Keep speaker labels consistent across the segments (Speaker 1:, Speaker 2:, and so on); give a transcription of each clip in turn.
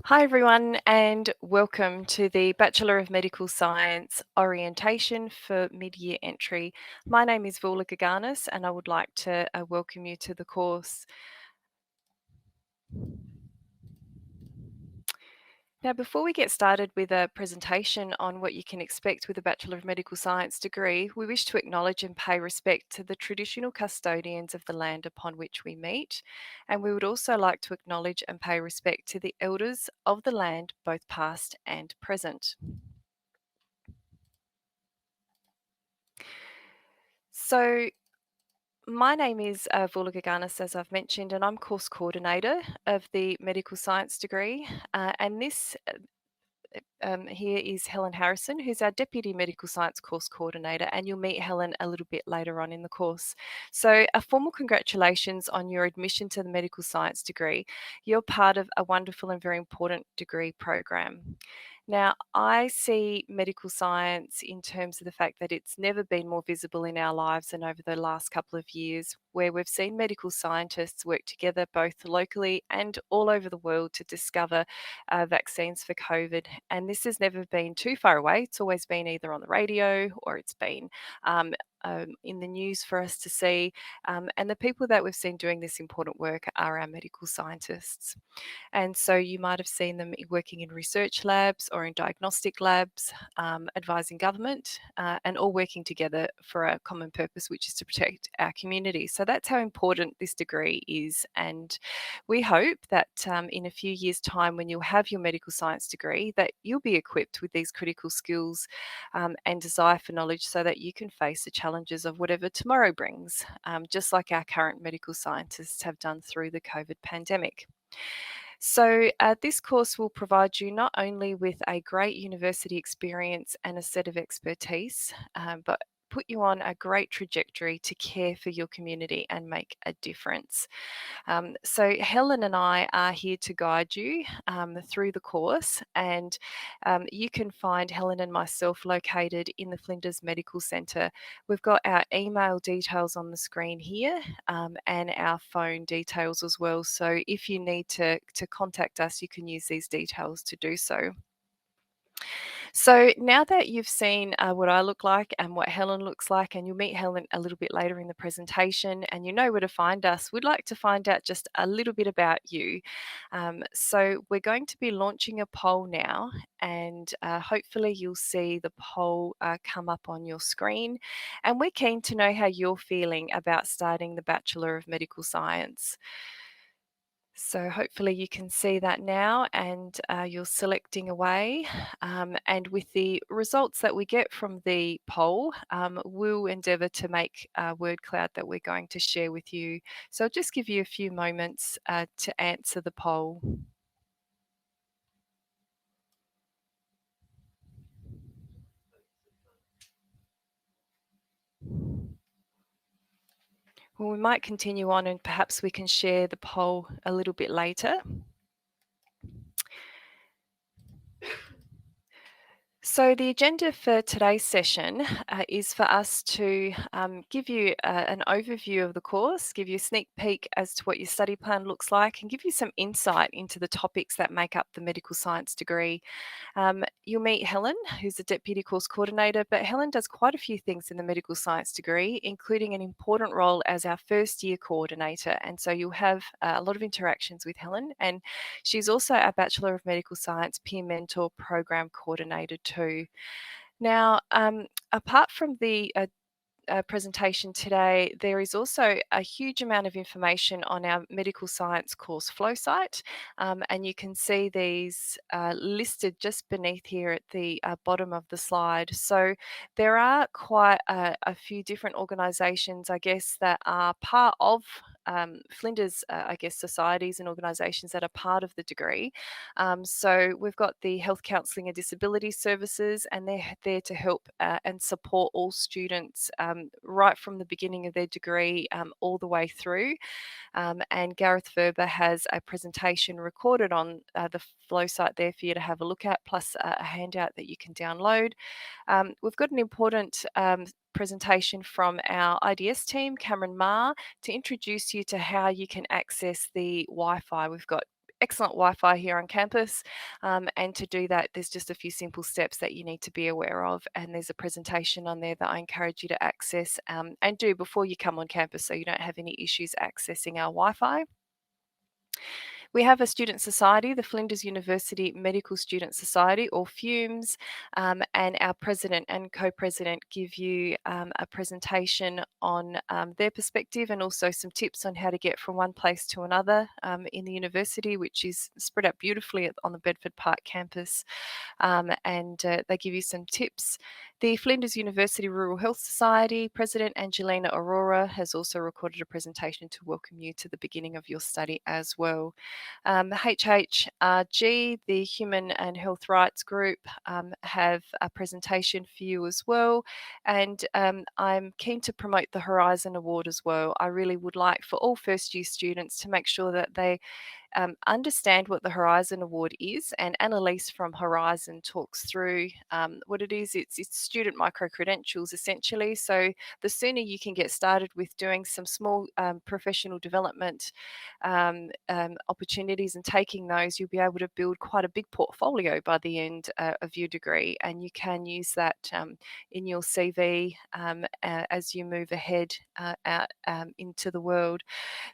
Speaker 1: Hi, everyone, and welcome to the Bachelor of Medical Science orientation for mid-year entry. My name is Vula Gaganis, and I would like to welcome you to the course. Now, before we get started with a presentation on what you can expect with a Bachelor of Medical Science degree, we wish to acknowledge and pay respect to the traditional custodians of the land upon which we meet. And we would also like to acknowledge and pay respect to the elders of the land, both past and present. So, my name is Vula Gaganis, as I've mentioned, and I'm course coordinator of the medical science degree. And this here is Helen Harrison, who's our Deputy Medical Science Course Coordinator, and you'll meet Helen a little bit later on in the course. So, a formal congratulations on your admission to the medical science degree. You're part of a wonderful and very important degree program. Now, I see medical science in terms of the fact that it's never been more visible in our lives than over the last couple of years, where we've seen medical scientists work together both locally and all over the world to discover vaccines for COVID. And this has never been too far away. It's always been either on the radio or it's been in the news for us to see. And the people that we've seen doing this important work are our medical scientists. And so you might have seen them working in research labs or in diagnostic labs, advising government, and all working together for a common purpose, which is to protect our community. So that's how important this degree is. And we hope that in a few years' time, when you'll have your medical science degree, that you'll be equipped with these critical skills and desire for knowledge so that you can face the challenges of whatever tomorrow brings, just like our current medical scientists have done through the COVID pandemic. So, this course will provide you not only with a great university experience and a set of expertise, but put you on a great trajectory to care for your community and make a difference. So, Helen and I are here to guide you through the course, and you can find Helen and myself located in the Flinders Medical Centre. We've got our email details on the screen here and our phone details as well. So, if you need to contact us, you can use these details to do so. So now that you've seen what I look like and what Helen looks like, and you'll meet Helen a little bit later in the presentation, and you know where to find us, we'd like to find out just a little bit about you. So we're going to be launching a poll now, and hopefully you'll see the poll come up on your screen. And we're keen to know how you're feeling about starting the Bachelor of Medical Science. So hopefully you can see that now, and you're selecting away. And with the results that we get from the poll, we'll endeavour to make a word cloud that we're going to share with you. So I'll just give you a few moments to answer the poll. Well, we might continue on and perhaps we can share the poll a little bit later. So, the agenda for today's session is for us to give you an overview of the course, give you a sneak peek as to what your study plan looks like, and give you some insight into the topics that make up the medical science degree. You'll meet Helen, who's the Deputy Course Coordinator, but Helen does quite a few things in the medical science degree, including an important role as our first year coordinator. And so you'll have a lot of interactions with Helen. And she's also our Bachelor of Medical Science Peer Mentor Program Coordinator too. Now, apart from the presentation today, there is also a huge amount of information on our medical science course flow site, and you can see these listed just beneath here at the bottom of the slide. So there are quite a few different organisations, I guess, that are part of Flinders, I guess, societies and organisations that are part of the degree. So we've got the Health Counselling and Disability Services, and they're there to help and support all students right from the beginning of their degree all the way through. And Gareth Verber has a presentation recorded on the flow site there for you to have a look at, plus a handout that you can download. We've got an important presentation from our IDS team, Cameron Ma, to introduce you to how you can access the Wi-Fi. We've got excellent Wi-Fi here on campus, and to do that, there's just a few simple steps that you need to be aware of, and there's a presentation on there that I encourage you to access and do before you come on campus so you don't have any issues accessing our Wi-Fi. We have a student society, the Flinders University Medical Student Society, or FUMES, and our president and co-president give you a presentation on their perspective and also some tips on how to get from one place to another in the university, which is spread out beautifully on the Bedford Park campus, and they give you some tips. The Flinders University Rural Health Society President Angelina Aurora has also recorded a presentation to welcome you to the beginning of your study as well. HHRG, the Human and Health Rights Group, have a presentation for you as well. And I'm keen to promote the Horizon Award as well. I really would like for all first year students to make sure that they understand what the Horizon Award is, and Annalise from Horizon talks through what it is. It's student micro credentials essentially. So the sooner you can get started with doing some small professional development opportunities and taking those, you'll be able to build quite a big portfolio by the end of your degree, and you can use that in your CV as you move ahead out into the world.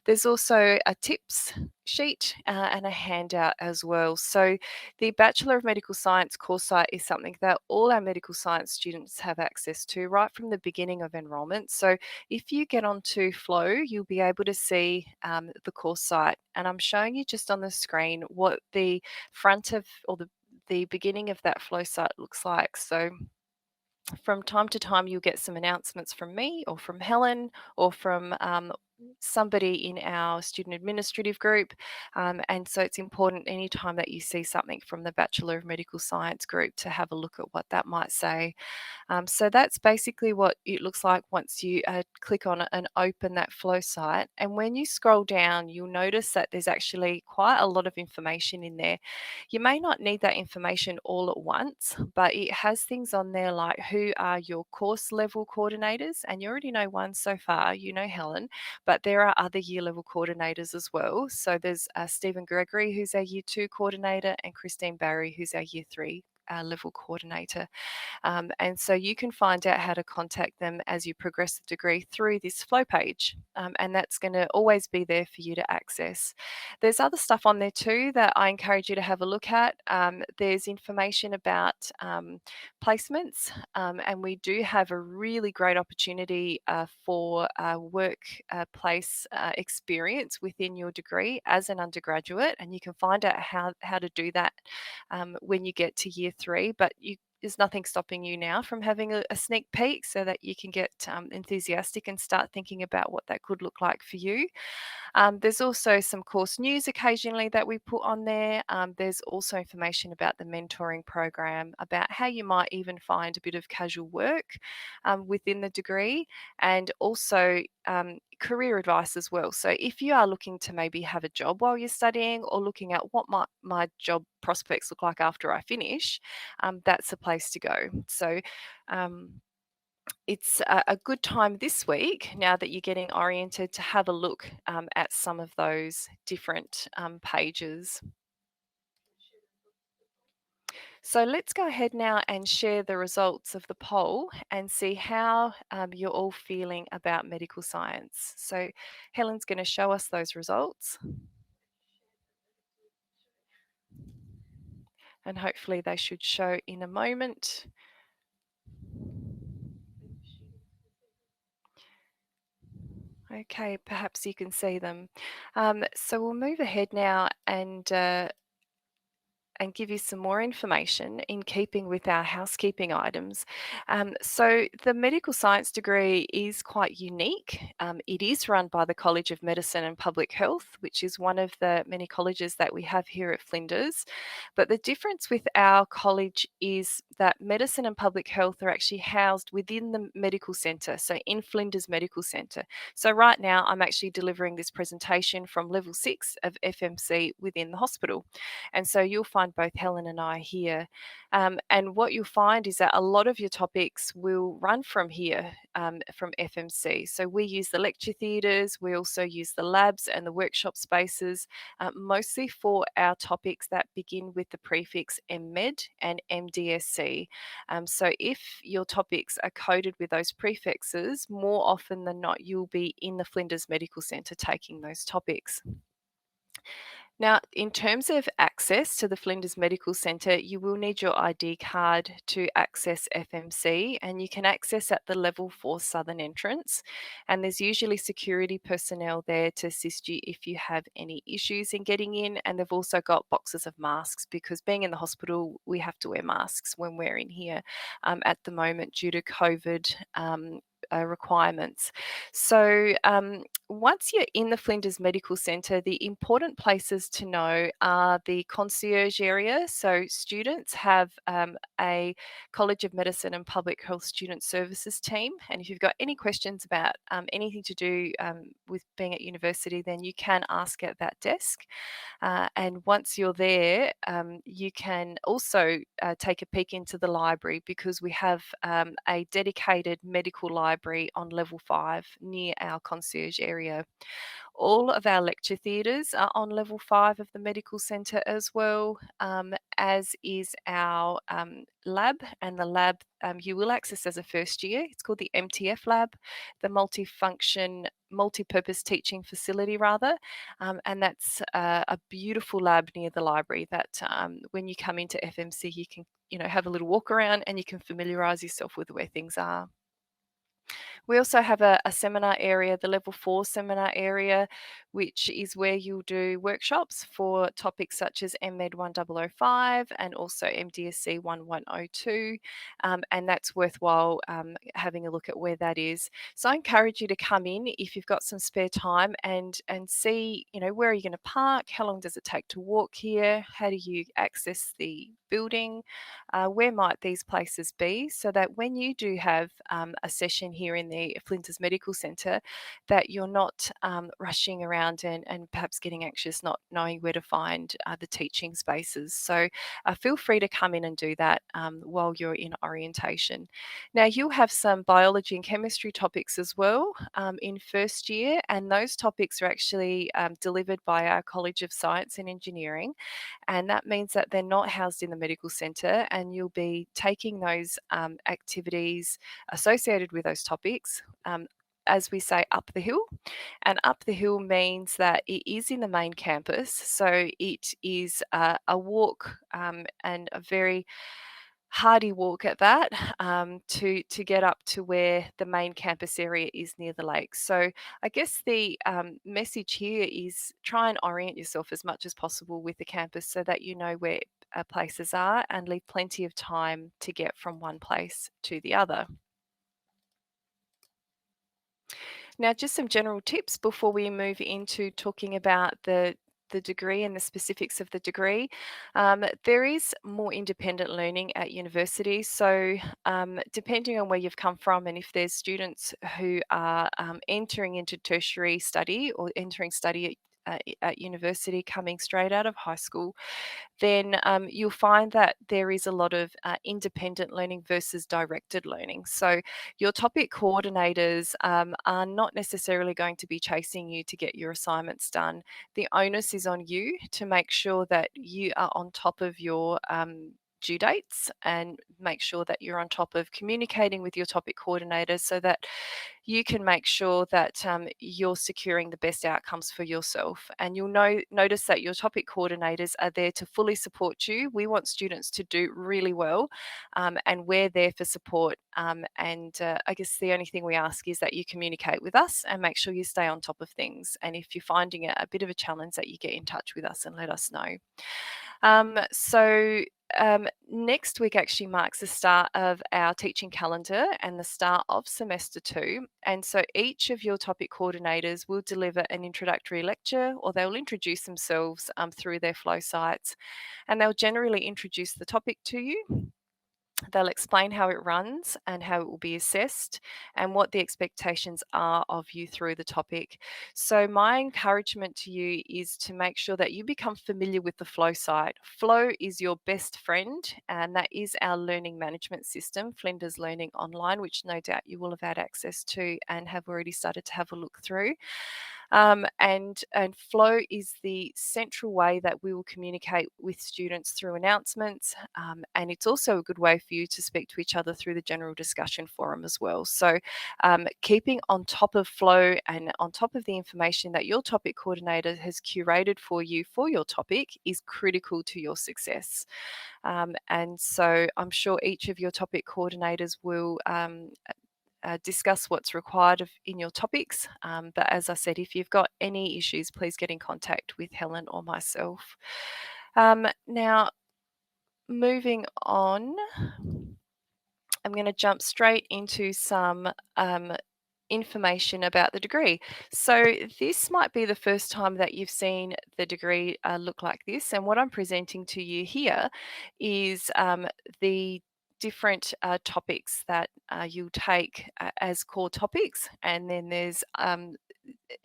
Speaker 1: There's also a tips sheet and a handout as well. So the Bachelor of Medical Science course site is something that all our medical science students have access to right from the beginning of enrolment. So if you get onto Flow, you'll be able to see the course site. And I'm showing you just on the screen what the front of or the beginning of that Flow site looks like. So from time to time, you'll get some announcements from me or from Helen or from somebody in our student administrative group. And so it's important anytime that you see something from the Bachelor of Medical Science group to have a look at what that might say. So that's basically what it looks like once you click on it and open that flow site. And when you scroll down, you'll notice that there's actually quite a lot of information in there. You may not need that information all at once, but it has things on there like who are your course level coordinators, and you already know one so far, you know Helen, but there are other year level coordinators as well. So there's Stephen Gregory, who's our year 2 coordinator, and Christine Barry, who's our year 3 level coordinator. And so you can find out how to contact them as you progress the degree through this flow page. And that's going to always be there for you to access. There's other stuff on there too that I encourage you to have a look at. There's information about placements, and we do have a really great opportunity for workplace experience within your degree as an undergraduate, and you can find out how to do that when you get to year 3. But there's nothing stopping you now from having a sneak peek so that you can get enthusiastic and start thinking about what that could look like for you. There's also some course news occasionally that we put on there. There's also information about the mentoring program, about how you might even find a bit of casual work within the degree, and also career advice as well. So if you are looking to maybe have a job while you're studying, or looking at what might my job prospects look like after I finish, that's a place to go. So it's a good time this week, now that you're getting oriented, to have a look at some of those different pages. So let's go ahead now and share the results of the poll and see how you're all feeling about medical science. So Helen's going to show us those results, and hopefully they should show in a moment. Okay, perhaps you can see them. So we'll move ahead now and give you some more information in keeping with our housekeeping items. So the medical science degree is quite unique. It is run by the College of Medicine and Public Health, which is one of the many colleges that we have here at Flinders. But the difference with our college is that medicine and public health are actually housed within the medical centre, so in Flinders Medical Centre. So right now I'm actually delivering this presentation from level 6 of FMC within the hospital. And so you'll find find both Helen and I here. And what you'll find is that a lot of your topics will run from here, from FMC. So we use the lecture theatres, we also use the labs and the workshop spaces, mostly for our topics that begin with the prefix MED and MDSC. So if your topics are coded with those prefixes, more often than not, you'll be in the Flinders Medical Centre taking those topics. Now, in terms of access to the Flinders Medical Centre, you will need your ID card to access FMC, and you can access at the level 4 southern entrance. And there's usually security personnel there to assist you if you have any issues in getting in. And they've also got boxes of masks because being in the hospital, we have to wear masks when we're in here at the moment due to COVID. Requirements. So, once you're in the Flinders Medical Centre, the important places to know are the concierge area. So, students have a College of Medicine and Public Health Student Services team. And if you've got any questions about anything to do with being at university, then you can ask at that desk. And once you're there, you can also take a peek into the library because we have a dedicated medical library on level 5 near our concierge area. All of our lecture theatres are on level 5 of the medical centre as well, as is our lab. And the lab you will access as a first year. It's called the MTF lab, the multi-purpose teaching facility rather. And that's a beautiful lab near the library that when you come into FMC, you can have a little walk around and you can familiarise yourself with where things are. We also have a seminar area, the level 4 seminar area, which is where you'll do workshops for topics such as MED 1005 and also MDSC 1102. And that's worthwhile having a look at where that is. So I encourage you to come in if you've got some spare time and see, where are you going to park? How long does it take to walk here? How do you access the building? Where might these places be so that when you do have a session here in the Flinders Medical Centre, that you're not rushing around and perhaps getting anxious, not knowing where to find the teaching spaces. So feel free to come in and do that while you're in orientation. Now, you'll have some biology and chemistry topics as well in first year, and those topics are actually delivered by our College of Science and Engineering. And that means that they're not housed in the medical centre, and you'll be taking those activities associated with those topics. As we say, up the hill. And up the hill means that it is in the main campus. So it is a walk and a very hardy walk at that to get up to where the main campus area is near the lake. So I guess the message here is try and orient yourself as much as possible with the campus so that you know where places are and leave plenty of time to get from one place to the other. Now, just some general tips before we move into talking about the degree and the specifics of the degree. There is more independent learning at university. So, depending on where you've come from, and if there's students who are entering into tertiary study or entering study at university coming straight out of high school, then you'll find that there is a lot of independent learning versus directed learning. So, your topic coordinators are not necessarily going to be chasing you to get your assignments done. The onus is on you to make sure that you are on top of your due dates and make sure that you're on top of communicating with your topic coordinators so that you can make sure that you're securing the best outcomes for yourself. And you'll notice that your topic coordinators are there to fully support you. We want students to do really well, and we're there for support. I guess the only thing we ask is that you communicate with us and make sure you stay on top of things. And if you're finding it a bit of a challenge, that you get in touch with us and let us know. Next week actually marks the start of our teaching calendar and the start of semester 2. And so each of your topic coordinators will deliver an introductory lecture, or they'll introduce themselves through their flow sites, and they'll generally introduce the topic to you. They'll explain how it runs and how it will be assessed and what the expectations are of you through the topic. So, my encouragement to you is to make sure that you become familiar with the Flow site. Flow is your best friend, and that is our learning management system, Flinders Learning Online, which no doubt you will have had access to and have already started to have a look through. And flow is the central way that we will communicate with students through announcements, and it's also a good way for you to speak to each other through the general discussion forum as well. So, keeping on top of flow and on top of the information that your topic coordinator has curated for you for your topic is critical to your success. And so, I'm sure each of your topic coordinators will discuss what's required in your topics. But as I said, if you've got any issues, please get in contact with Helen or myself. Now, moving on, I'm going to jump straight into some information about the degree. So, this might be the first time that you've seen the degree look like this. And what I'm presenting to you here is the different topics that you'll take as core topics. And then there's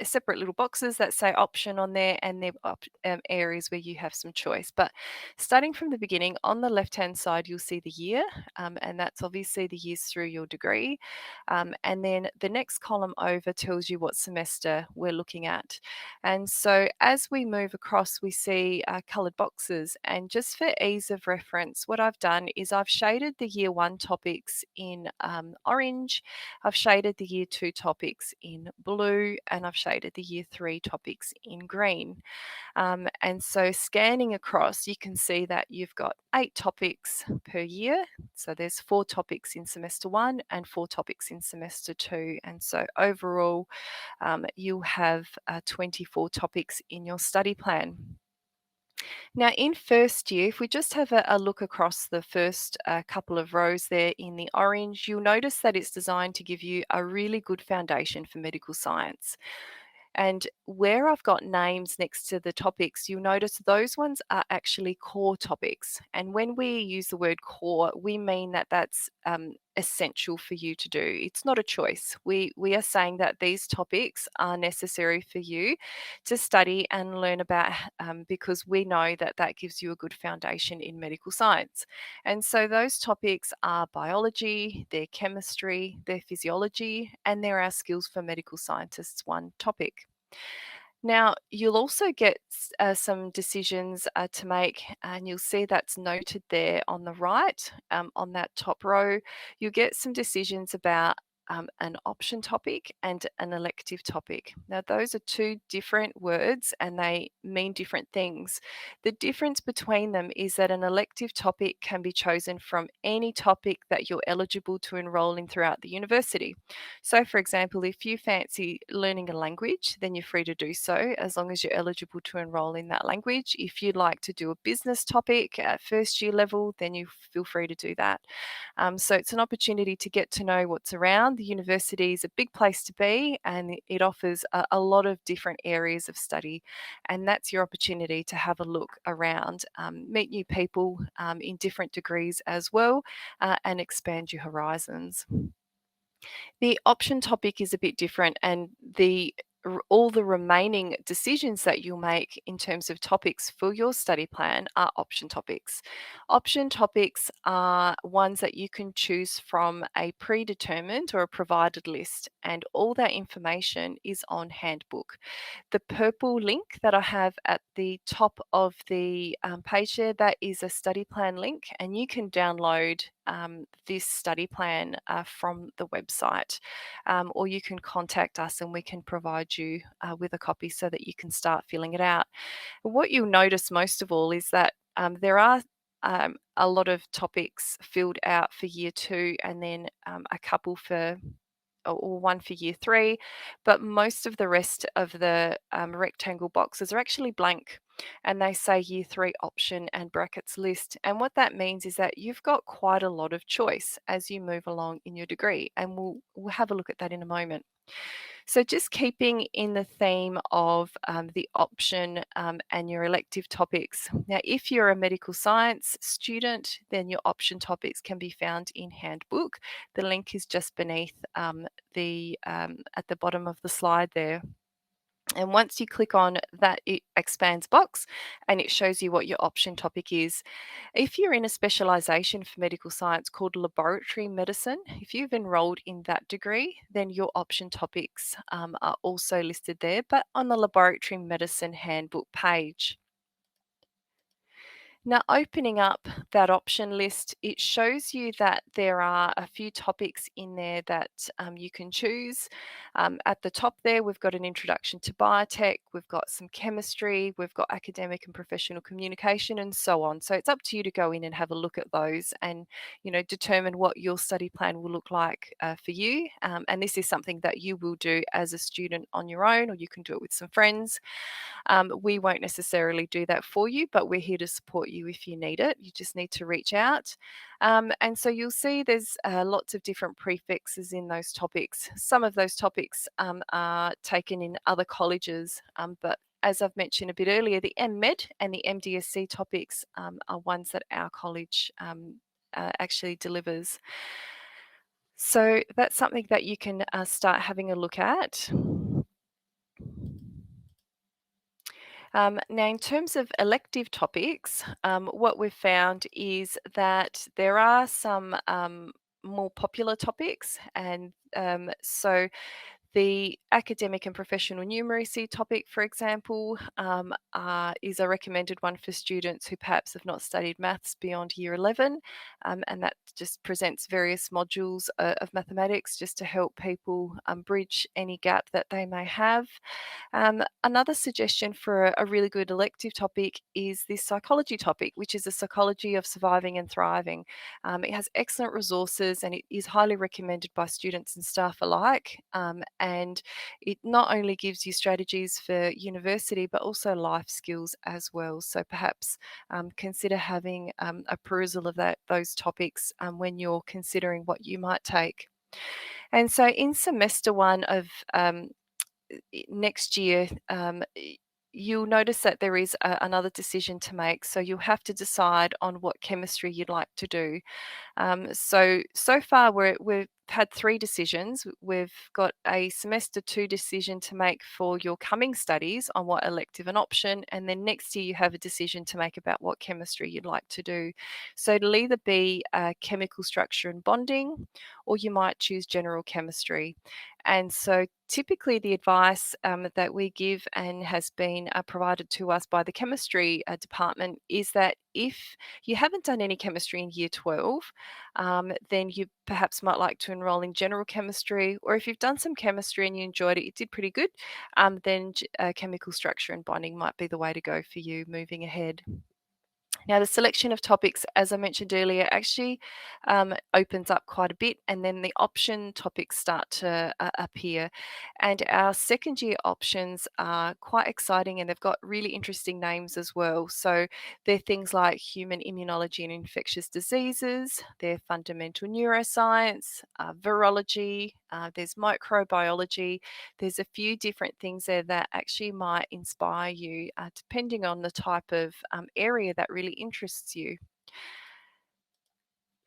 Speaker 1: separate little boxes that say option on there, and they're areas where you have some choice. But starting from the beginning, on the left hand side, you'll see the year, and that's obviously the years through your degree. And then the next column over tells you what semester we're looking at. And so as we move across, we see coloured boxes. And just for ease of reference, what I've done is I've shaded the year one topics in orange, I've shaded the year two topics in blue, and I've shaded the year three topics in green. And so scanning across, you can see that you've got 8 topics per year. So there's 4 topics in semester one and 4 topics in semester two. And so overall, you'll have 24 topics in your study plan. Now, in first year, if we just have a look across the first couple of rows there in the orange, you'll notice that it's designed to give you a really good foundation for medical science. And where I've got names next to the topics, you'll notice those ones are actually core topics. And when we use the word core, we mean that that's essential for you to do. It's not a choice. We are saying that these topics are necessary for you to study and learn about because we know that that gives you a good foundation in medical science. And so those topics are biology, their chemistry, their physiology, and they're our skills for medical scientists one topic. Now, you'll also get some decisions to make, and you'll see that's noted there on the right, on that top row. You'll get some decisions about an option topic and an elective topic. Now, those are two different words and they mean different things. The difference between them is that an elective topic can be chosen from any topic that you're eligible to enroll in throughout the university. So, for example, if you fancy learning a language, then you're free to do so as long as you're eligible to enroll in that language. If you'd like to do a business topic at first year level, then you feel free to do that. So, it's an opportunity to get to know what's around. The university is a big place to be and it offers a lot of different areas of study. And that's your opportunity to have a look around, meet new people in different degrees as well, and expand your horizons. The option topic is a bit different, and all the remaining decisions that you'll make in terms of topics for your study plan are option topics. Option topics are ones that you can choose from a predetermined or a provided list, and all that information is on Handbook. The purple link that I have at the top of the page there, that is a study plan link, and you can download this study plan from the website, or you can contact us and we can provide you with a copy so that you can start filling it out. What you'll notice most of all is that there are a lot of topics filled out for year two, and then a couple for or one for year three, but most of the rest of the rectangle boxes are actually blank and they say year three option and brackets list. And what that means is that you've got quite a lot of choice as you move along in your degree, and we'll have a look at that in a moment. So, just keeping in the theme of the option and your elective topics. Now, if you're a medical science student, then your option topics can be found in Handbook. The link is just beneath the at the bottom of the slide there. And once you click on that, it expands box and it shows you what your option topic is. If you're in a specialisation for medical science called laboratory medicine, if you've enrolled in that degree, then your option topics are also listed there, but on the laboratory medicine handbook page. Now, opening up that option list, it shows you that there are a few topics in there that you can choose. At the top there, we've got an introduction to biotech, we've got some chemistry, we've got academic and professional communication, and so on. So it's up to you to go in and have a look at those and, determine what your study plan will look like for you. And this is something that you will do as a student on your own, or you can do it with some friends. We won't necessarily do that for you, but we're here to support you if you need it. You just need to reach out. And so you'll see there's lots of different prefixes in those topics. Some of those topics are taken in other colleges, but as I've mentioned a bit earlier, the MEd and the MDSC topics are ones that our college actually delivers. So that's something that you can start having a look at. Now, in terms of elective topics, what we've found is that there are some more popular topics, and so the academic and professional numeracy topic, for example, is a recommended one for students who perhaps have not studied maths beyond year 11, and that just presents various modules of mathematics just to help people bridge any gap that they may have. Another suggestion for a really good elective topic is this psychology topic, which is the psychology of surviving and thriving. It has excellent resources and it is highly recommended by students and staff alike. And it not only gives you strategies for university, but also life skills as well. So perhaps consider having a perusal of those topics when you're considering what you might take. And so in semester one of next year, you'll notice that there is another decision to make. So you'll have to decide on what chemistry you'd like to do. So far we've had three decisions. We've got a semester two decision to make for your coming studies on what elective and option, and then next year you have a decision to make about what chemistry you'd like to do. So it'll either be chemical structure and bonding, or you might choose general chemistry. And so typically the advice that we give and has been provided to us by the chemistry department is that if you haven't done any chemistry in year 12, then you perhaps might like to enroll in general chemistry, or if you've done some chemistry and you enjoyed it, you did pretty good, then chemical structure and bonding might be the way to go for you moving ahead. Now, the selection of topics, as I mentioned earlier, actually opens up quite a bit, and then the option topics start to appear. And our second year options are quite exciting, and they've got really interesting names as well. So they're things like human immunology and infectious diseases, they're fundamental neuroscience, virology, there's microbiology. There's a few different things there that actually might inspire you, depending on the type of area that really interests you.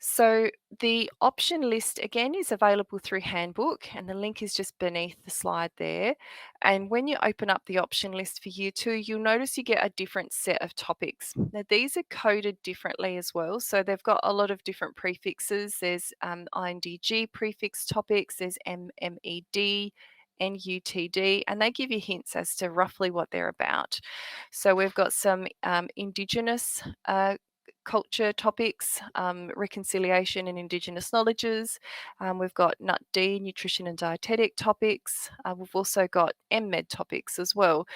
Speaker 1: So the option list again is available through Handbook, and the link is just beneath the slide there. And when you open up the option list for year two, you'll notice you get a different set of topics. Now, these are coded differently as well. So they've got a lot of different prefixes. There's INDG prefix topics, there's MMED, NUTD, and they give you hints as to roughly what they're about. So we've got some Indigenous culture topics, reconciliation and Indigenous knowledges. We've got Nut D, nutrition and dietetic topics. We've also got MEd topics as well.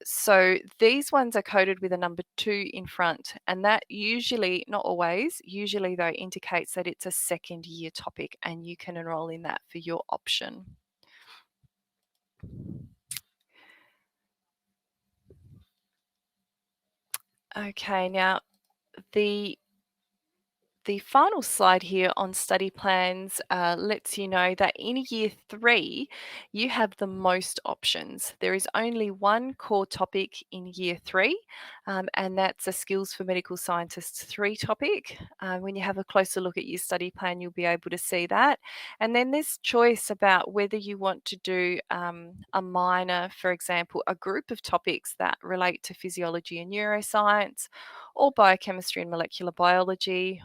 Speaker 1: So these ones are coded with a number 2 in front, and that usually, not always, usually though indicates that it's a second year topic and you can enroll in that for your option. Okay, now the The final slide here on study plans lets you know that in year three, you have the most options. There is only one core topic in year three, and that's a Skills for Medical Scientists 3 topic. When you have a closer look at your study plan, you'll be able to see that. And then there's choice about whether you want to do a minor, for example, a group of topics that relate to physiology and neuroscience, or biochemistry and molecular biology,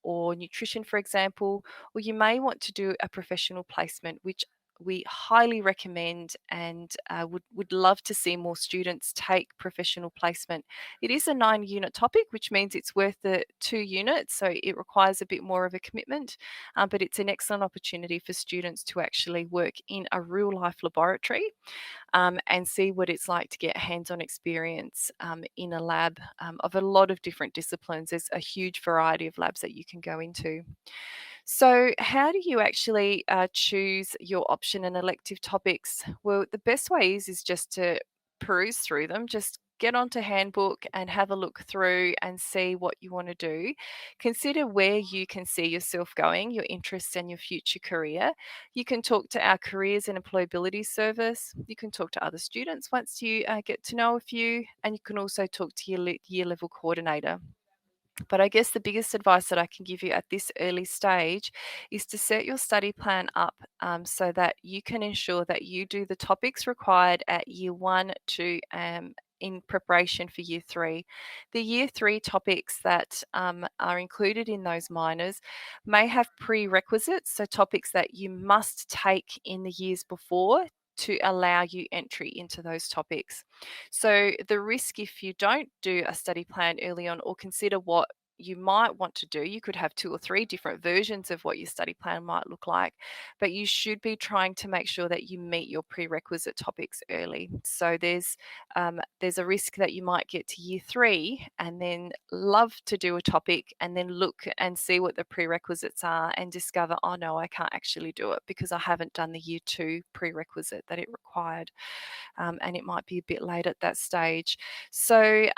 Speaker 1: or nutrition, for example, or you may want to do a professional placement, which we highly recommend and would love to see more students take professional placement. It is a 9-unit topic, which means it's worth the 2 units, so it requires a bit more of a commitment, but it's an excellent opportunity for students to actually work in a real life laboratory and see what it's like to get hands-on experience in a lab of a lot of different disciplines. There's a huge variety of labs that you can go into. So, how do you actually choose your option and elective topics? Well, the best way is just to peruse through them. Just get onto Handbook and have a look through and see what you want to do. Consider where you can see yourself going, your interests and your future career. You can talk to our Careers and Employability Service. You can talk to other students once you get to know a few, and you can also talk to your year level coordinator. But I guess the biggest advice that I can give you at this early stage is to set your study plan up so that you can ensure that you do the topics required at year one, two, in preparation for year three. The year three topics that are included in those minors may have prerequisites, so topics that you must take in the years before to allow you entry into those topics. So, the risk if you don't do a study plan early on or consider what you might want to do, you could have 2 or 3 different versions of what your study plan might look like, but you should be trying to make sure that you meet your prerequisite topics early. So, there's a risk that you might get to year three and then love to do a topic and then look and see what the prerequisites are and discover, oh no, I can't actually do it because I haven't done the year two prerequisite that it required, and it might be a bit late at that stage. So,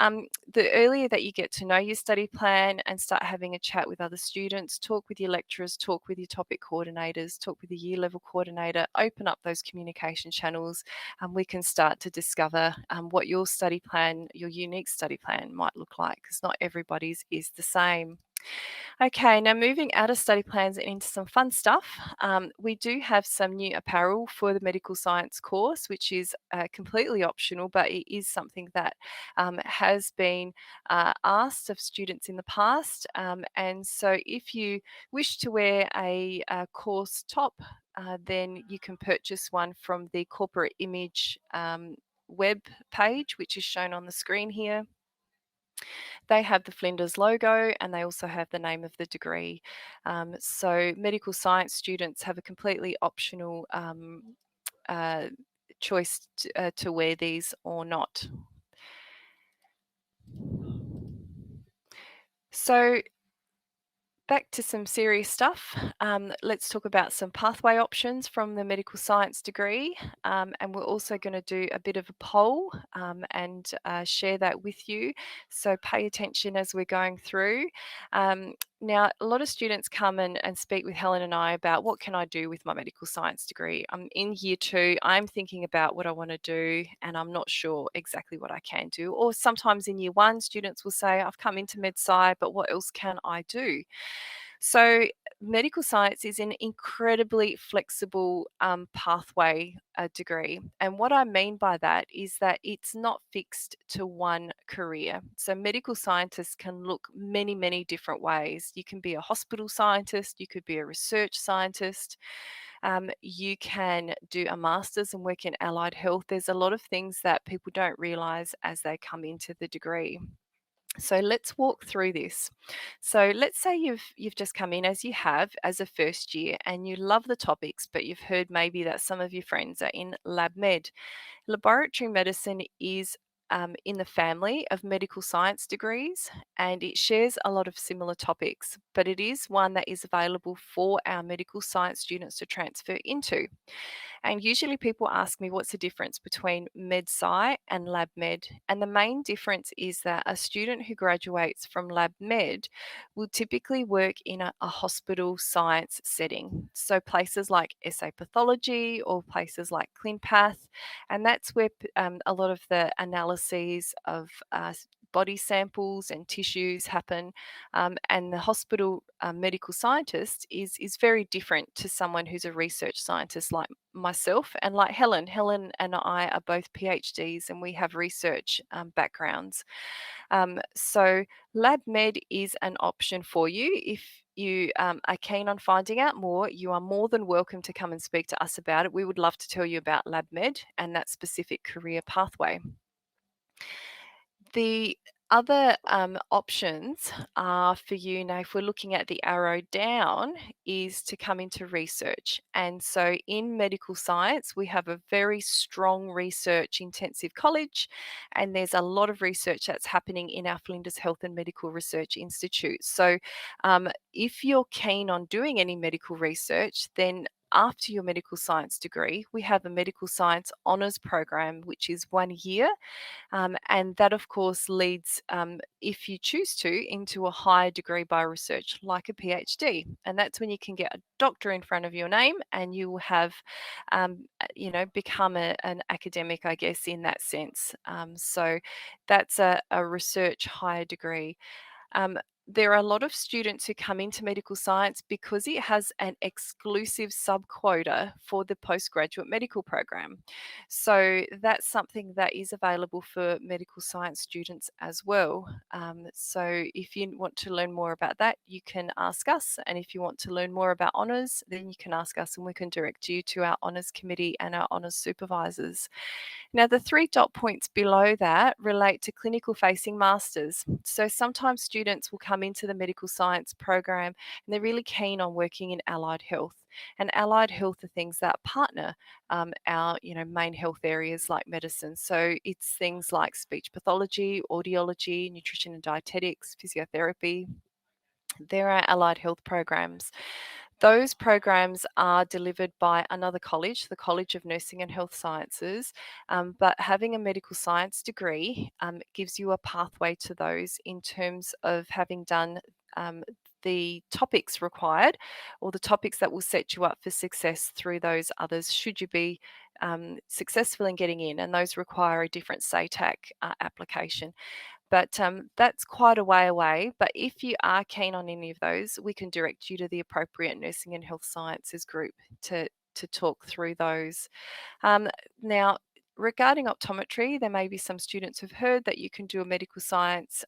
Speaker 1: the earlier that you get to know your study plan and start having a chat with other students, talk with your lecturers, talk with your topic coordinators, talk with the year level coordinator, open up those communication channels, and we can start to discover what your study plan, your unique study plan might look like, because not everybody's is the same. Okay, now moving out of study plans and into some fun stuff, we do have some new apparel for the medical science course, which is completely optional, but it is something that has been asked of students in the past. And so if you wish to wear a course top, then you can purchase one from the corporate image web page, which is shown on the screen here. They have the Flinders logo and they also have the name of the degree. So medical science students have a completely optional uh, choice to wear these or not. So back to some serious stuff. Let's talk about some pathway options from the medical science degree. And we're also going to do a bit of a poll and share that with you. So pay attention as we're going through. Now, a lot of students come and speak with Helen and I about what can I do with my medical science degree. I'm in year two, I'm thinking about what I want to do, and I'm not sure exactly what I can do. Or sometimes in year one, students will say, I've come into med sci, but what else can I do? So, medical science is an incredibly flexible pathway degree. And what I mean by that is that it's not fixed to one career. So, medical scientists can look many, many different ways. You can be a hospital scientist, you could be a research scientist, you can do a master's and work in allied health. There's a lot of things that people don't realize as they come into the degree. So let's walk through this. So let's say you've just come in as you have as a first year and you love the topics, but you've heard maybe that some of your friends are in lab med. Laboratory medicine is in the family of medical science degrees, and it shares a lot of similar topics, but it is one that is available for our medical science students to transfer into. And usually people ask me what's the difference between med sci and lab med. And the main difference is that a student who graduates from lab med will typically work in a hospital science setting. So places like SA pathology or places like ClinPath. And that's where a lot of the analyses of body samples and tissues happen. And the hospital medical scientist is very different to someone who's a research scientist like myself and like Helen. Helen and I are both PhDs and we have research backgrounds. So Lab Med is an option for you. If you are keen on finding out more, you are more than welcome to come and speak to us about it. We would love to tell you about Lab Med and that specific career pathway. The other options are for you now, if we're looking at the arrow down, is to come into research. And so in medical science, we have a very strong research intensive college, and there's a lot of research that's happening in our Flinders Health and Medical Research Institute. So if you're keen on doing any medical research, then after your medical science degree, we have a medical science honours program, which is 1 year. And that, of course, leads, if you choose to, into a higher degree by research, like a PhD. And that's when you can get a doctor in front of your name and you will have, become an academic, I guess, in that sense. So that's a research higher degree. Um, there are a lot of students who come into medical science because it has an exclusive subquota for the postgraduate medical program. So that's something that is available for medical science students as well. So if you want to learn more about that, you can ask us. And if you want to learn more about honours, then you can ask us and we can direct you to our honours committee and our honours supervisors. Now, the three dot points below that relate to clinical facing masters. So sometimes students will come into the medical science program and they're really keen on working in allied health. And allied health are things that partner our main health areas like medicine. So it's things like speech pathology, audiology, nutrition and dietetics, physiotherapy. There are allied health programs. Those programs are delivered by another college, the College of Nursing and Health Sciences, but having a medical science degree gives you a pathway to those in terms of having done the topics required or the topics that will set you up for success through those others should you be successful in getting in, and those require a different SATAC application. But that's quite a way away. But if you are keen on any of those, we can direct you to the appropriate nursing and health sciences group to talk through those. Now, regarding optometry, there may be some students who've heard that you can do a medical science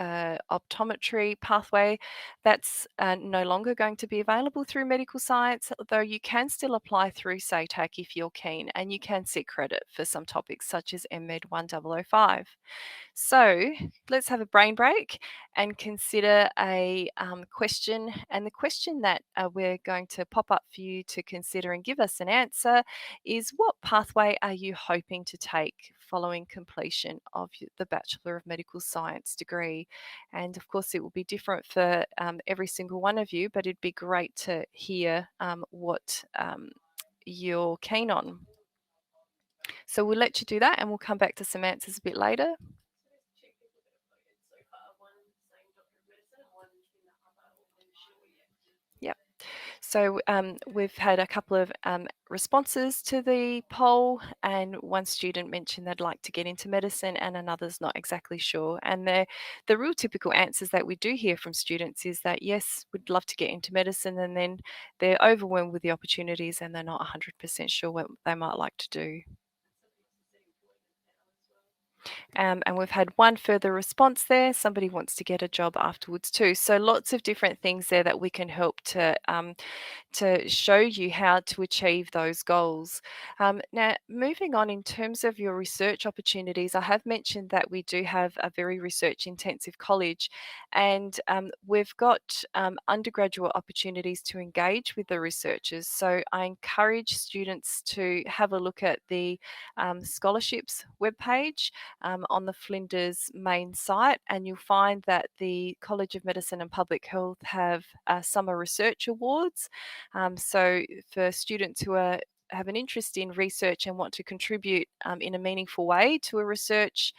Speaker 1: optometry pathway. That's no longer going to be available through medical science, though you can still apply through SATAC if you're keen, and you can seek credit for some topics such as MED 1005. So let's have a brain break and consider a question. And the question that we're going to pop up for you to consider and give us an answer is, what pathway are you hoping to take following completion of the Bachelor of Medical Science degree? And of course, it will be different for every single one of you, but it'd be great to hear what you're keen on. So we'll let you do that and we'll come back to some answers a bit later. Yep. So we've had a couple of responses to the poll, and one student mentioned they'd like to get into medicine, and another's not exactly sure. And the real typical answers that we do hear from students is that yes, we'd love to get into medicine, and then they're overwhelmed with the opportunities, and they're not 100% sure what they might like to do. And we've had one further response there. Somebody wants to get a job afterwards too. So lots of different things there that we can help to show you how to achieve those goals. Now, moving on in terms of your research opportunities, I have mentioned that we do have a very research intensive college, and we've got undergraduate opportunities to engage with the researchers. So I encourage students to have a look at the scholarships webpage. on the Flinders main site, and you'll find that the College of Medicine and Public Health have summer research awards. So for students who have an interest in research and want to contribute in a meaningful way to a research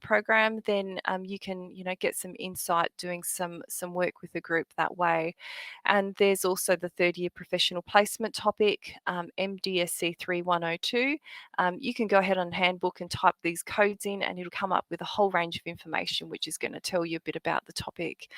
Speaker 1: program, then you can, get some insight doing some work with the group that way. And there's also the third year professional placement topic, MDSC 3102. You can go ahead on Handbook and type these codes in, and it'll come up with a whole range of information which is going to tell you a bit about the topic.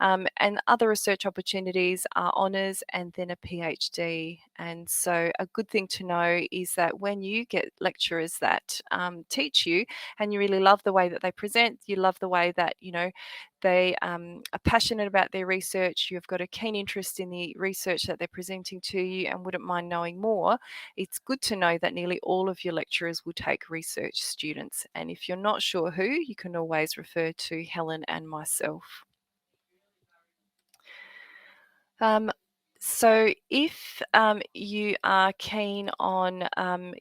Speaker 1: And other research opportunities are honours and then a PhD. And so a good thing to know is that when you get lecturers that teach you and you really love the way that they present, you love the way that, they are passionate about their research, you've got a keen interest in the research that they're presenting to you and wouldn't mind knowing more, it's good to know that nearly all of your lecturers will take research students. And if you're not sure who, you can always refer to Helen and myself. Um, so if you are keen on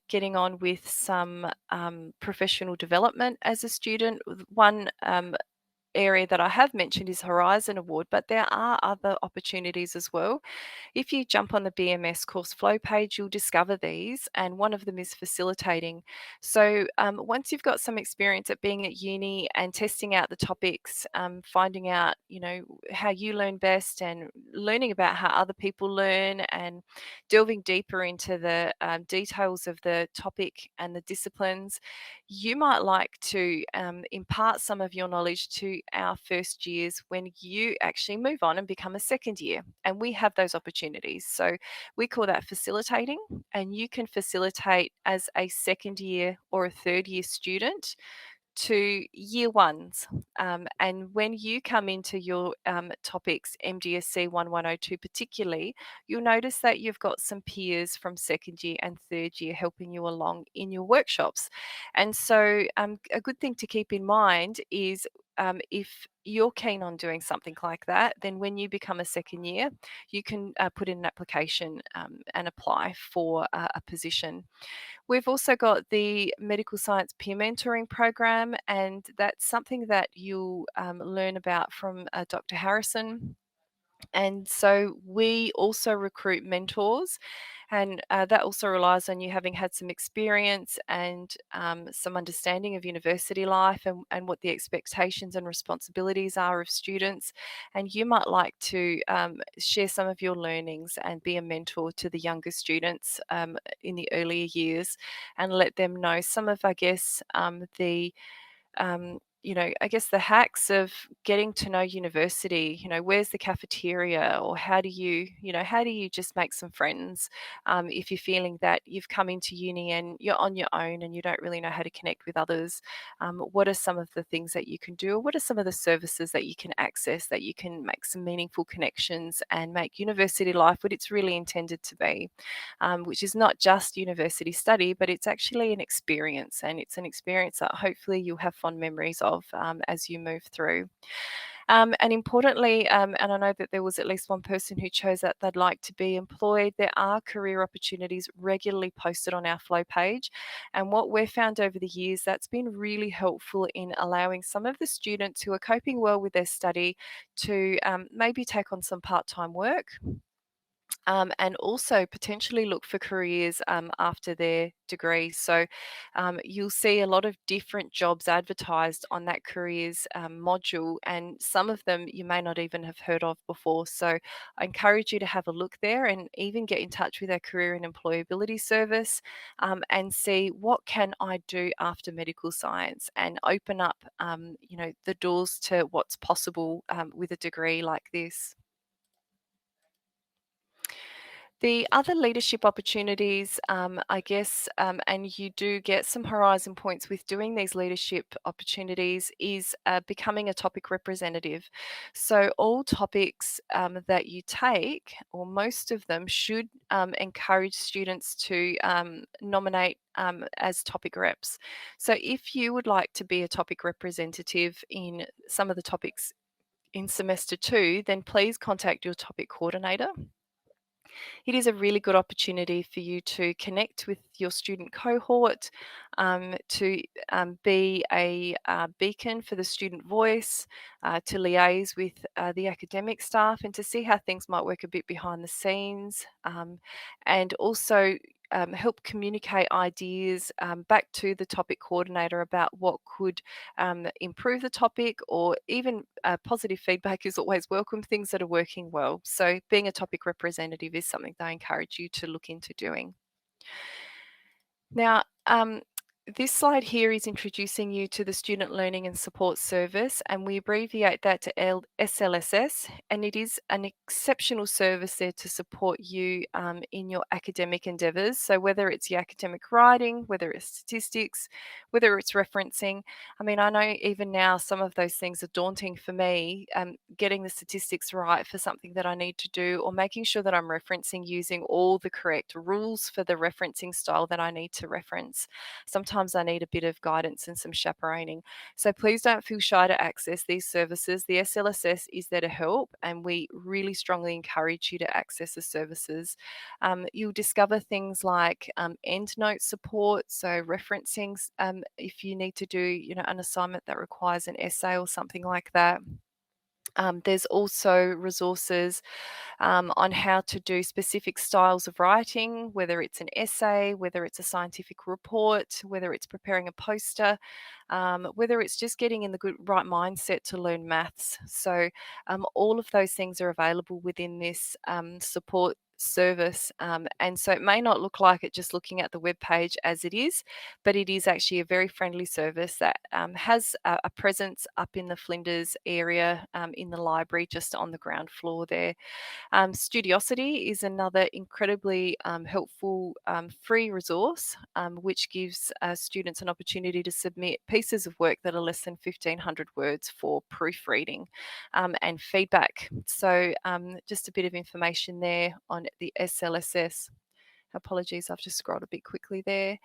Speaker 1: getting on with some professional development as a student, one area that I have mentioned is Horizon Award, but there are other opportunities as well. If you jump on the BMS course flow page, you'll discover these, and one of them is facilitating. So once you've got some experience at being at uni and testing out the topics, finding out, how you learn best and learning about how other people learn and delving deeper into the details of the topic and the disciplines, you might like to impart some of your knowledge to our first years when you actually move on and become a second year. And we have those opportunities. So we call that facilitating, and you can facilitate as a second year or a third year student to year ones. And when you come into your topics, MDSC 1102 particularly, you'll notice that you've got some peers from second year and third year helping you along in your workshops. And so a good thing to keep in mind is if you're keen on doing something like that, then when you become a second year, you can put in an application and apply for a position. We've also got the medical science peer mentoring program, and that's something that you'll learn about from Dr. Harrison. And so we also recruit mentors, and that also relies on you having had some experience and some understanding of university life and what the expectations and responsibilities are of students. And you might like to share some of your learnings and be a mentor to the younger students in the earlier years and let them know some of, I guess, I guess the hacks of getting to know university, where's the cafeteria, or how do you just make some friends if you're feeling that you've come into uni and you're on your own and you don't really know how to connect with others. What are some of the things that you can do? Or what are some of the services that you can access that you can make some meaningful connections and make university life what it's really intended to be? Which is not just university study, but it's actually an experience, and it's an experience that hopefully you'll have fond memories of as you move through. And importantly, and I know that there was at least one person who chose that they'd like to be employed, there are career opportunities regularly posted on our flow page. And what we've found over the years, that's been really helpful in allowing some of the students who are coping well with their study to maybe take on some part-time work, and also potentially look for careers after their degree. So you'll see a lot of different jobs advertised on that careers module, and some of them you may not even have heard of before. So I encourage you to have a look there and even get in touch with our career and employability service and see what can I do after medical science, and open up the doors to what's possible with a degree like this. The other leadership opportunities, I guess, and you do get some horizon points with doing these leadership opportunities, is becoming a topic representative. So, all topics that you take, or most of them, should encourage students to nominate as topic reps. So, if you would like to be a topic representative in some of the topics in semester two, then please contact your topic coordinator. It is a really good opportunity for you to connect with your student cohort, to be a beacon for the student voice, to liaise with the academic staff, and to see how things might work a bit behind the scenes, and also help communicate ideas back to the topic coordinator about what could improve the topic, or even positive feedback is always welcome, things that are working well. So, being a topic representative is something that I encourage you to look into doing. Now, this slide here is introducing you to the Student Learning and Support Service, and we abbreviate that to SLSS, and it is an exceptional service there to support you in your academic endeavours. So, whether it's your academic writing, whether it's statistics, whether it's referencing, I mean, I know even now some of those things are daunting for me, getting the statistics right for something that I need to do, or making sure that I'm referencing using all the correct rules for the referencing style that I need to reference. Sometimes I need a bit of guidance and some chaperoning. So please don't feel shy to access these services. The SLSS is there to help, and we really strongly encourage you to access the services. You'll discover things like EndNote support, so referencing if you need to do, an assignment that requires an essay or something like that. There's also resources on how to do specific styles of writing, whether it's an essay, whether it's a scientific report, whether it's preparing a poster, whether it's just getting in the right mindset to learn maths. So, all of those things are available within this support service. And so it may not look like it just looking at the web page as it is, but it is actually a very friendly service that has a presence up in the Flinders area in the library, just on the ground floor there. Studiosity is another incredibly helpful free resource, which gives students an opportunity to submit pieces of work that are less than 1,500 words for proofreading and feedback. So, just a bit of information there on the SLSS. Apologies, I've just scrolled a bit quickly there.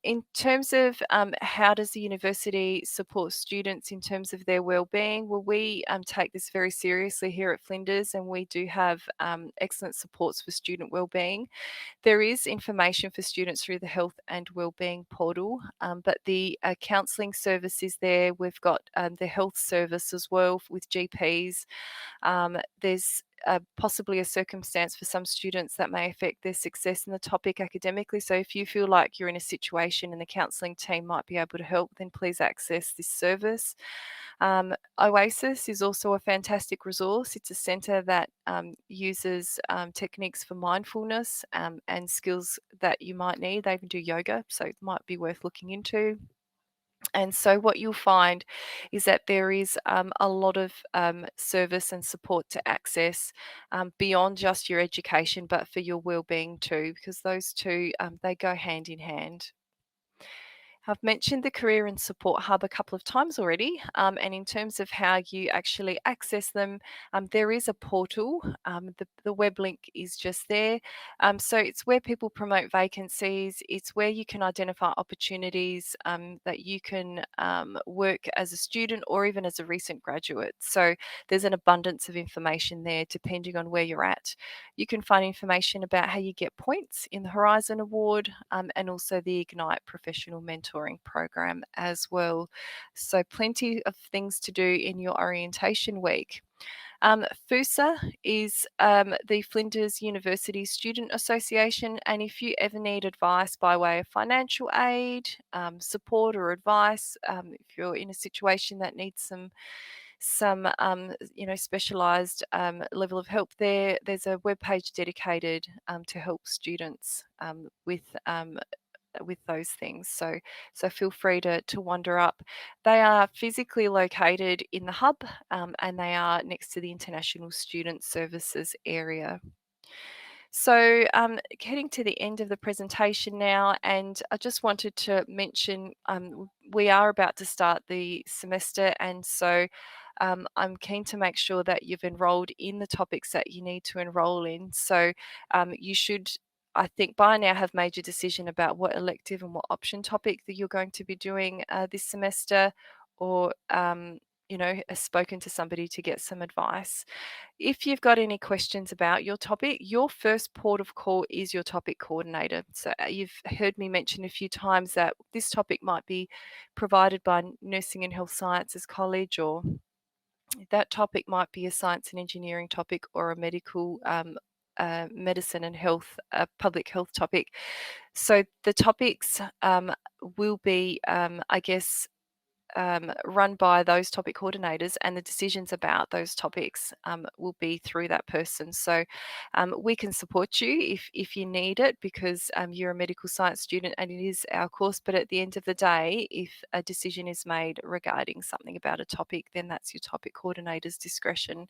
Speaker 1: In terms of how does the university support students in terms of their well-being? Well, we take this very seriously here at Flinders, and we do have excellent supports for student well-being. There is information for students through the Health and Wellbeing portal, but the counselling service is there. We've got the health service as well with GPs. There's possibly a circumstance for some students that may affect their success in the topic academically. So, if you feel like you're in a situation and the counselling team might be able to help, then please access this service. Oasis is also a fantastic resource. It's a centre that uses techniques for mindfulness and skills that you might need. They even do yoga, so it might be worth looking into. And so, what you'll find is that there is a lot of service and support to access beyond just your education, but for your well-being too, because those two they go hand in hand. I've mentioned the Career and Support Hub a couple of times already, and in terms of how you actually access them, there is a portal. The web link is just there. So it's where people promote vacancies. It's where you can identify opportunities that you can work as a student or even as a recent graduate. So there's an abundance of information there depending on where you're at. You can find information about how you get points in the Horizon Award and also the Ignite Professional Mentoring Program as well. So, plenty of things to do in your orientation week. FUSA is the Flinders University Student Association, and if you ever need advice by way of financial aid, support, or advice, if you're in a situation that needs some specialized level of help, there's a webpage dedicated to help students with those things. So feel free to wander up. They are physically located in the hub, and they are next to the International Student Services area. So, getting to the end of the presentation now, and I just wanted to mention we are about to start the semester, and so I'm keen to make sure that you've enrolled in the topics that you need to enroll in. So, you should, I think, by now have made your decision about what elective and what option topic that you're going to be doing this semester, or spoken to somebody to get some advice. If you've got any questions about your topic, your first port of call is your topic coordinator. So you've heard me mention a few times that this topic might be provided by Nursing and Health Sciences College, or that topic might be a science and engineering topic, or a medical medicine and health, public health topic. So the topics will be, I guess, run by those topic coordinators, and the decisions about those topics will be through that person. So we can support you if you need it, because you're a medical science student and it is our course. But at the end of the day, if a decision is made regarding something about a topic, then that's your topic coordinator's discretion.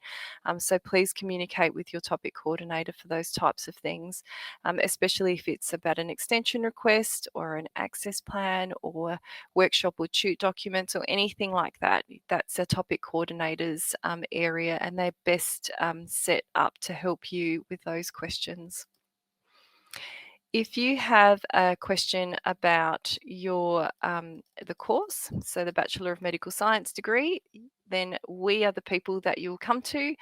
Speaker 1: So please communicate with your topic coordinator for those types of things, especially if it's about an extension request or an access plan or workshop or tute documents or anything like that. That's a topic coordinator's area, and they're best set up to help you with those questions. If you have a question about your the course, so the Bachelor of Medical Science degree, then we are the people that you'll come to,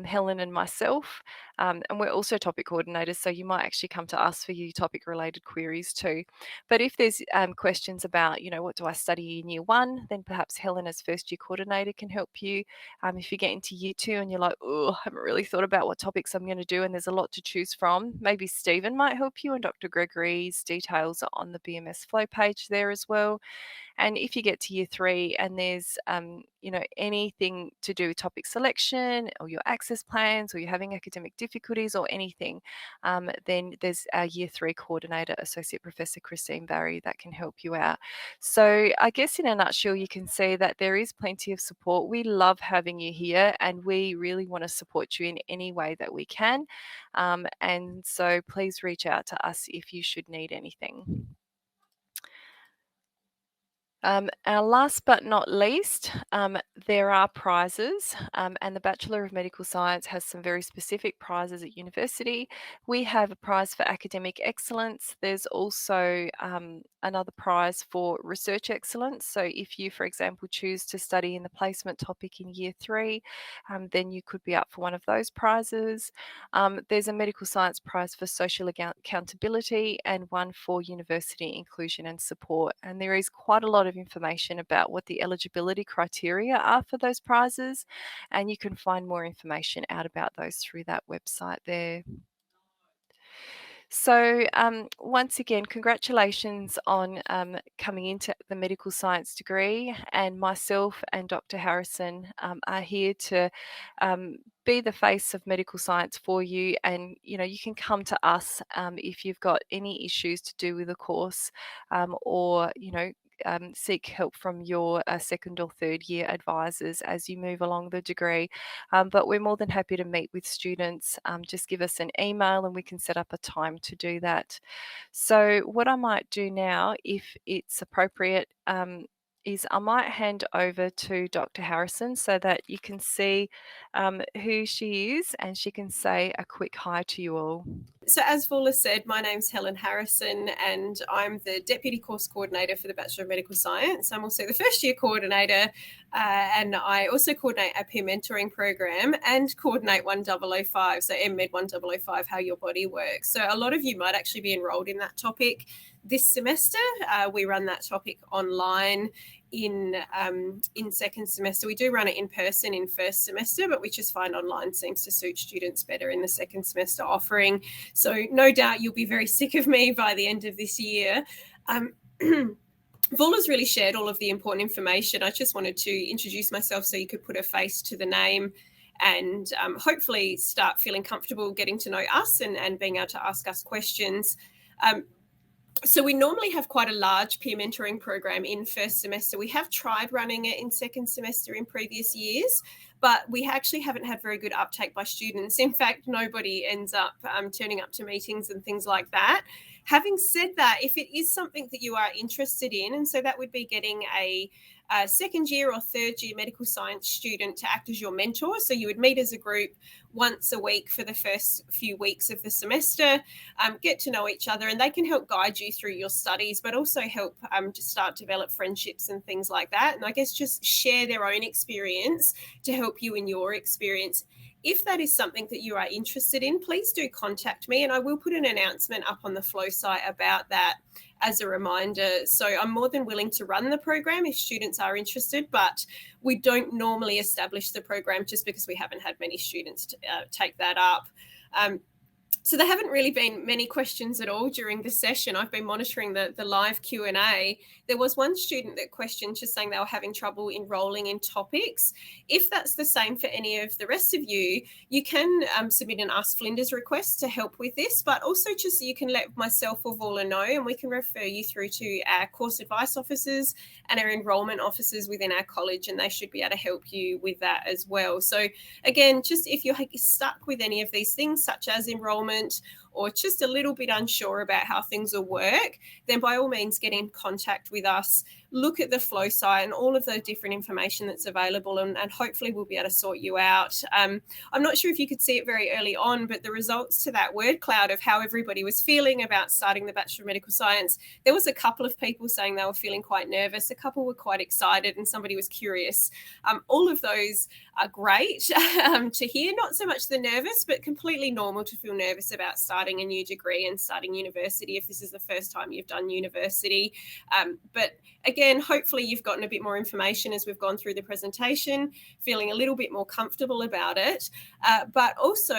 Speaker 1: Helen and myself, and we're also topic coordinators, so you might actually come to us for your topic related queries too. But if there's questions about, what do I study in year one, then perhaps Helen as first year coordinator can help you. If you get into year two and you're like, oh, I haven't really thought about what topics I'm going to do and there's a lot to choose from, maybe Stephen might help you, and Dr. Gregory's details are on the BMS flow page there as well. And if you get to year three and there's, anything to do with topic selection or your access plans, or you're having academic difficulties or anything, then there's our year three coordinator, Associate Professor Christine Barry, that can help you out. So I guess in a nutshell, you can see that there is plenty of support. We love having you here, and we really want to support you in any way that we can. And so please reach out to us if you should need anything. Our last but not least, there are prizes, and the Bachelor of Medical Science has some very specific prizes at university. We have a prize for academic excellence. There's also another prize for research excellence. So if you, for example, choose to study in the placement topic in year three, then you could be up for one of those prizes. There's a medical science prize for social accountability, and one for university inclusion and support. And there is quite a lot of information about what the eligibility criteria are for those prizes, and you can find more information out about those through that website there. So once again, congratulations on coming into the medical science degree, and myself and Dr. Harrison are here to be the face of medical science for you. And you can come to us if you've got any issues to do with the course, or seek help from your second or third year advisors as you move along the degree. But we're more than happy to meet with students. Just give us an email and we can set up a time to do that. So what I might do now, if it's appropriate, is I might hand over to Dr. Harrison so that you can see who she is, and she can say a quick hi to you all.
Speaker 2: So as Voula said, my name's Helen Harrison, and I'm the Deputy Course Coordinator for the Bachelor of Medical Science. I'm also the first year coordinator, and I also coordinate a peer mentoring program and coordinate 1005, so MMed 1005, How Your Body Works. So a lot of you might actually be enrolled in that topic this semester. We run that topic online in second semester. We do run it in person in first semester, but we just find online seems to suit students better in the second semester offering. So no doubt you'll be very sick of me by the end of this year. Voula's really shared all of the important information. I just wanted to introduce myself so you could put a face to the name, and hopefully start feeling comfortable getting to know us and being able to ask us questions. So we normally have quite a large peer mentoring program in first semester. We have tried running it in second semester in previous years, but we actually haven't had very good uptake by students. In fact, nobody ends up turning up to meetings and things like that. Having said that, if it is something that you are interested in, and so that would be getting a second year or third year medical science student to act as your mentor. So you would meet as a group once a week for the first few weeks of the semester, get to know each other, and they can help guide you through your studies, but also help to start develop friendships and things like that. And I guess just share their own experience to help you in your experience. If that is something that you are interested in, please do contact me, and I will put an announcement up on the Flow site about that as a reminder. So I'm more than willing to run the program if students are interested, but we don't normally establish the program just because we haven't had many students take that up. So there haven't really been many questions at all during the session. I've been monitoring the live Q&A. There was one student that questioned, just saying they were having trouble enrolling in topics. If that's the same for any of the rest of you, you can submit an Ask Flinders request to help with this, but also just you can let myself or Vola know, and we can refer you through to our course advice officers and our enrolment officers within our college, and they should be able to help you with that as well. So again, just if you're stuck with any of these things, such as enrolment, or just a little bit unsure about how things will work, then by all means get in contact with us. Look at the Flow site and all of the different information that's available, and hopefully we'll be able to sort you out. I'm not sure if you could see it very early on, but the results to that word cloud of how everybody was feeling about starting the Bachelor of Medical Science, there was a couple of people saying they were feeling quite nervous, a couple were quite excited, and somebody was curious. All of those are great to hear. Not so much the nervous, but completely normal to feel nervous about starting a new degree and starting university if this is the first time you've done university. But again, hopefully you've gotten a bit more information as we've gone through the presentation, feeling a little bit more comfortable about it. But also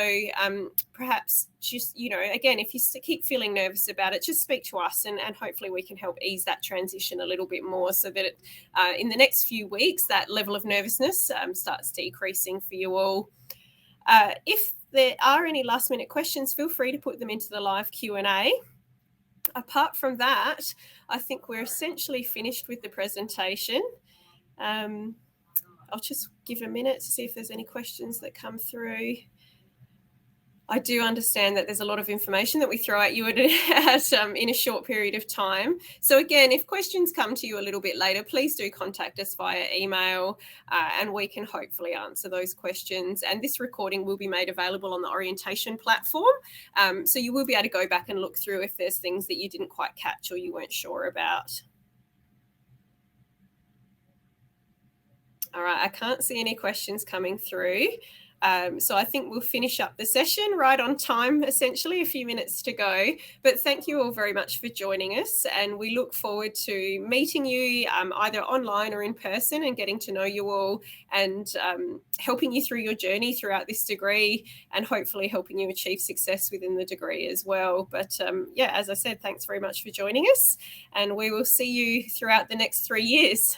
Speaker 2: perhaps just, again, if you keep feeling nervous about it, just speak to us, and hopefully we can help ease that transition a little bit more, so that in the next few weeks, that level of nervousness starts decreasing for you all. If there are any last minute questions, feel free to put them into the live Q&A. Apart from that, I think we're essentially finished with the presentation. I'll just give a minute to see if there's any questions that come through. I do understand that there's a lot of information that we throw at you in a short period of time. So again, if questions come to you a little bit later, please do contact us via email, and we can hopefully answer those questions. And this recording will be made available on the orientation platform. So you will be able to go back and look through if there's things that you didn't quite catch or you weren't sure about. All right, I can't see any questions coming through. So I think we'll finish up the session right on time, essentially, a few minutes to go. But thank you all very much for joining us, and we look forward to meeting you either online or in person, and getting to know you all, and helping you through your journey throughout this degree, and hopefully helping you achieve success within the degree as well. But yeah, as I said, thanks very much for joining us, and we will see you throughout the next 3 years.